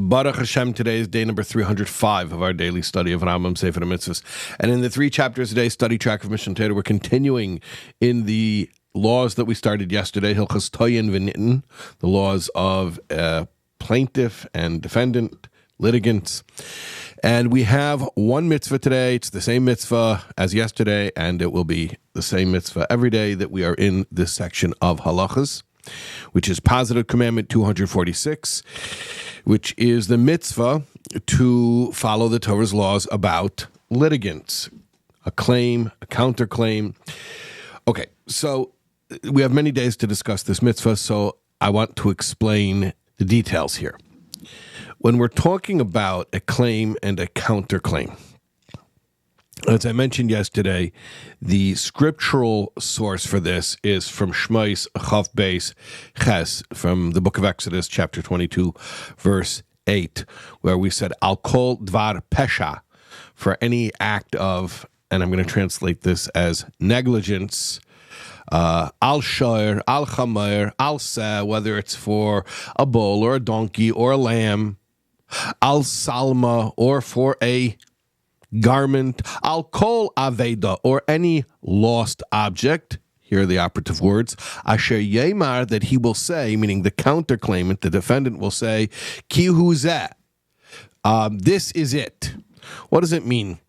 Baruch Hashem, today is day number 305 of our daily study of Rambam, Sefer, HaMitzvos. And in the 3 chapters a day study track of Mishnah Torah, we're continuing in the laws that we started yesterday, Hilchos Toyin V'Nitten, the laws of plaintiff and defendant, litigants. And we have one mitzvah today. It's the same mitzvah as yesterday, and it will be the same mitzvah every day that we are in this section of halachas, which is positive commandment 246, which is the mitzvah to follow the Torah's laws about litigants, a claim, a counterclaim. Okay, so we have many days to discuss this mitzvah, so I want to explain the details here. When we're talking about a claim and a counterclaim, as I mentioned yesterday, the scriptural source for this is from Shmos Chav Beis Ches, from the book of Exodus, chapter 22, verse 8, where we said, Al kol dvar pesha, for any act of, and I'm going to translate this as negligence, al shoyer, al chamer, al seh, whether it's for a bull or a donkey or a lamb, al salma, or for a garment, al kol aveda, or any lost object. Here are the operative words. Asher yemar, that he will say, meaning the counterclaimant, the defendant will say, ki hu zeh, this is it. What does it mean?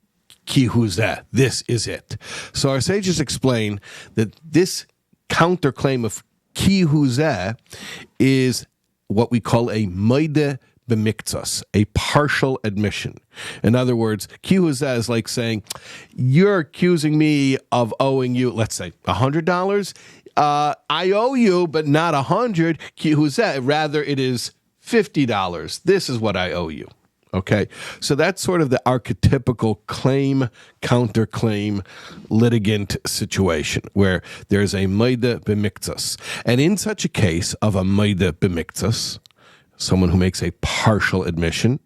Ki hu zeh, this is it. So our sages explain that this counterclaim of ki hu zeh is what we call a moide b'miktzos, a partial admission. In other words, ki hu zeh is like saying, you're accusing me of owing you, let's say, $100. I owe you, but not $100. Ki hu zeh, rather it is $50. This is what I owe you. Okay, so that's sort of the archetypical claim, counterclaim, litigant situation where there's a moide b'miktzos. And in such a case of a moide b'miktzos, someone who makes a partial admission,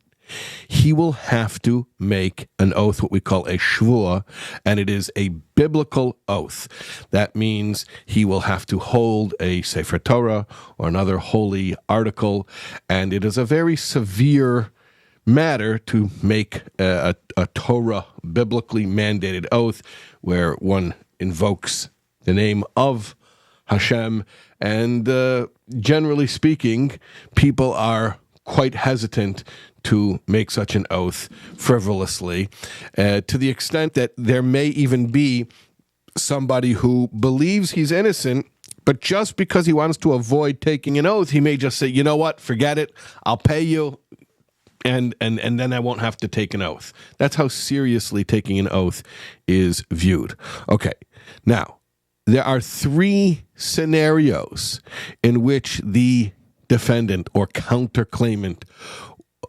he will have to make an oath, what we call a shvuah, and it is a biblical oath. That means he will have to hold a Sefer Torah or another holy article, and it is a very severe matter to make a Torah biblically mandated oath where one invokes the name of Hashem, and generally speaking, people are quite hesitant to make such an oath frivolously, to the extent that there may even be somebody who believes he's innocent, but just because he wants to avoid taking an oath, he may just say, you know what, forget it, I'll pay you, and then I won't have to take an oath. That's how seriously taking an oath is viewed. Okay, now, there are 3 scenarios in which the defendant or counterclaimant,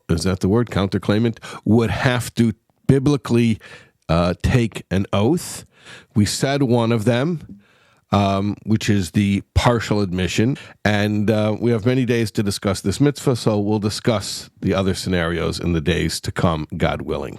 is that the word, counterclaimant, would have to biblically take an oath. We said one of them, which is the partial admission, and we have many days to discuss this mitzvah, so we'll discuss the other scenarios in the days to come, God willing.